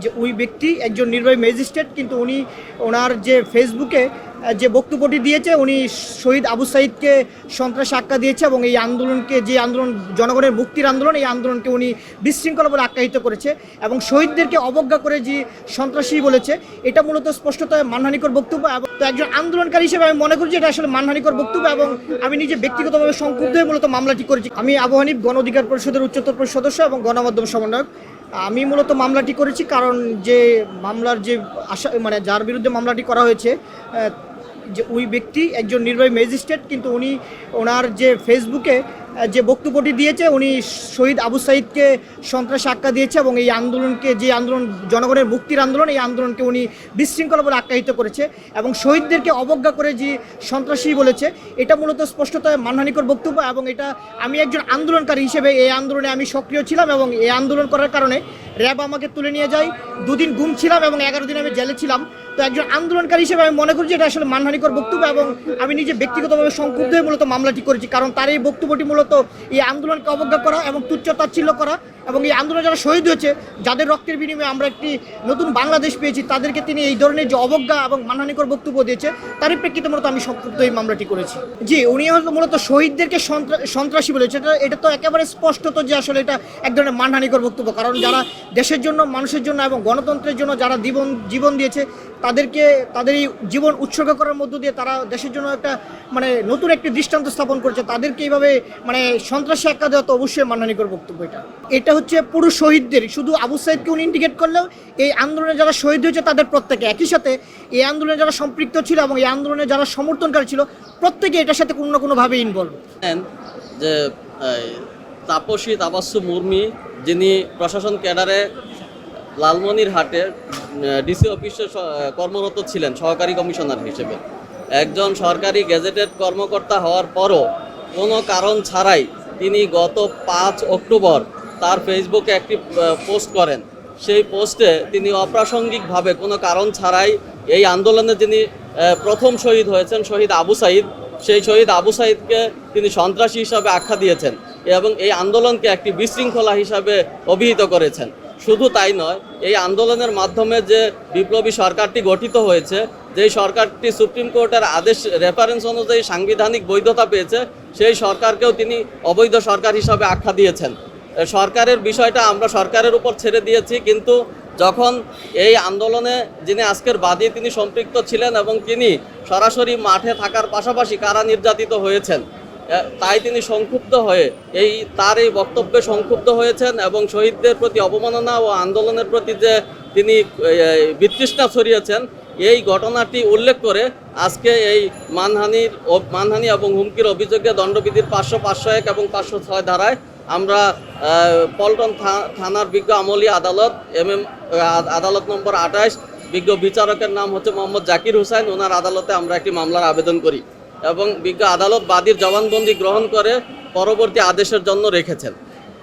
যে ওই ব্যক্তি একজন নির্বাহী ম্যাজিস্ট্রেট, কিন্তু উনি ওনার যে ফেসবুকে যে বক্তব্যটি দিয়েছে, উনি শহীদ আবু সাঈদকে সন্ত্রাসী আখ্যা দিয়েছে এবং এই আন্দোলনকে, যে আন্দোলন জনগণের মুক্তির আন্দোলন, এই আন্দোলনকে উনি বিশৃঙ্খল বলে আখ্যায়িত করেছে এবং শহীদদেরকে অবজ্ঞা করে যে সন্ত্রাসী বলেছে, এটা মূলত স্পষ্টত মানহানিকর বক্তব্য। এবং তো একজন আন্দোলনকারী হিসেবে আমি মনে করি যে এটা আসলে মানহানিকর বক্তব্য এবং আমি নিজে ব্যক্তিগতভাবে সংক্ষুব্ধ হয়ে মূলত মামলাটি করেছি। আমি আবু হানিফ, গণ অধিকার পরিষদের উচ্চতর পরিষদ সদস্য এবং গণমাধ্যম সমন্বয়ক। আমি মূলত মামলাটি করেছি কারণ যে মামলার যে মানে যার বিরুদ্ধে মামলাটি করা হয়েছে, যে ওই ব্যক্তি একজন নির্বাহী ম্যাজিস্ট্রেট, কিন্তু উনি ওনার যে ফেসবুকে যে বক্তব্যটি দিয়েছে, উনি শহীদ আবু সাঈদকে সন্ত্রাসী আখ্যা দিয়েছে এবং এই আন্দোলনকে, যে আন্দোলন জনগণের মুক্তির আন্দোলন, এই আন্দোলনকে উনি বিশৃঙ্খল বলে আখ্যায়িত করেছে এবং শহীদদেরকে অবজ্ঞা করে যে সন্ত্রাসী বলেছে, এটা মূলত স্পষ্টত মানহানিকর বক্তব্য। এবং এটা আমি একজন আন্দোলনকারী হিসেবে এই আন্দোলনে আমি সক্রিয় ছিলাম এবং এই আন্দোলন করার কারণে র্যাব আমাকে তুলে নিয়ে যায়। 2 দিন গুম ছিলাম এবং 11 দিন আমি জেলে ছিলাম। তো একজন আন্দোলনকারী হিসেবে আমি মনে করি যে এটা আসলে মানহানিকর বক্তব্য এবং আমি নিজে ব্যক্তিগতভাবে সংক্ষুব্ধ হয়ে মূলত মামলাটি করেছি কারণ তার এই বক্তব্যটি মূলত এই আন্দোলনকে অবজ্ঞা করা এবং তুচ্ছ-তাচ্ছিল্য করা এবং এই আন্দোলনে যারা শহীদ হয়েছে, যাদের রক্তের বিনিময়ে আমরা একটি নতুন বাংলাদেশ পেয়েছি, তাদেরকে তিনি এই ধরনের যে অবজ্ঞা এবং মানহানিকর বক্তব্য দিয়েছে, তারই প্রেক্ষিতে মূলত আমি সংক্ষুব্ধ এই মামলাটি করেছি। জি, উনি মূলত শহীদদেরকে সন্ত্রাসী বলেছে। এটা তো একেবারে স্পষ্টত যে আসলে এটা এক ধরনের মানহানিকর বক্তব্য, কারণ যারা দেশের জন্য, মানুষের জন্য এবং গণতন্ত্রের জন্য যারা জীবন দিয়েছে, তাদেরকে তাদের এই জীবন উৎসর্গ করার মধ্য দিয়ে তারা দেশের জন্য একটা মানে নতুন একটি দৃষ্টান্ত স্থাপন করছে, তাদেরকে এইভাবে মানে সন্ত্রাসী আখ্যা দেওয়া তো অবশ্যই মানহানিকর বক্তব্য। এটা হচ্ছে পুরো শহীদদের, শুধু আবু সাঈদকে উনি ইন্ডিকেট করলেও এই আন্দোলনে যারা শহীদ হয়েছে তাদের প্রত্যেকে, একই সাথে এই আন্দোলনে যারা সম্পৃক্ত ছিল এবং এই আন্দোলনে যারা সমর্থনকারী ছিল, প্রত্যেকে এটার সাথে কোনো না কোনোভাবে ইনভলভ। যে তাপসী তাবাস্সু মুর্মি, যিনি প্রশাসন ক্যাডারে লালমনিরহাটের ডিসি অফিসে কর্মরত ছিলেন সহকারী কমিশনার হিসেবে, একজন সরকারি গেজেটেড কর্মকর্তা হওয়ার পরও কোনো কারণ ছাড়াই তিনি গত 5 অক্টোবর তার ফেসবুকে একটি পোস্ট করেন। সেই পোস্টে তিনি অপ্রাসঙ্গিকভাবে কোনো কারণ ছাড়াই এই আন্দোলনে যিনি প্রথম শহীদ হয়েছেন, শহীদ আবু সাঈদ, সেই শহীদ আবু সাঈদকে তিনি সন্ত্রাসী হিসাবে আখ্যা দিয়েছেন এবং এই আন্দোলনকে একটি বিশৃঙ্খলা হিসাবে অভিহিত করেছেন। শুধু তাই নয়, এই আন্দোলনের মাধ্যমে যে বিপ্লবী সরকারটি গঠিত হয়েছে, যেই সরকারটি সুপ্রিম কোর্টের আদেশ রেফারেন্স অনুযায়ী সাংবিধানিক বৈধতা পেয়েছে, সেই সরকারকেও তিনি অবৈধ সরকার হিসাবে আখ্যা দিয়েছেন। সরকারের বিষয়টা আমরা সরকারের উপর ছেড়ে দিয়েছি, কিন্তু যখন এই আন্দোলনে যিনি আজকের বাদী তিনি সম্পৃক্ত ছিলেন এবং তিনি সরাসরি মাঠে থাকার পাশাপাশি কারা নির্যাতিত হয়েছেন, তাই তিনি সংক্ষুব্ধ হয়ে তার এই বক্তব্যে সংক্ষুব্ধ হয়েছেন এবং শহীদদের প্রতি অবমাননা ও আন্দোলনের প্রতি যে তিনি বিতৃষ্ণা ছড়িয়েছেন, এই ঘটনাটি উল্লেখ করে আজকে এই মানহানি এবং হুমকির অভিযোগে দণ্ডবিধির 500, 501 এবং 506 ধারায় আমরা পল্টন থানার বিজ্ঞ আমলি আদালত আদালত নম্বর 28, বিজ্ঞ বিচারকের নাম হচ্ছে মোহাম্মদ জাকির হুসাইন, ওনার আদালতে আমরা একটি মামলার আবেদন করি এবং বিজ্ঞ আদালত বাদীর জবানবন্দি গ্রহণ করে পরবর্তী আদেশের জন্য রেখেছেন।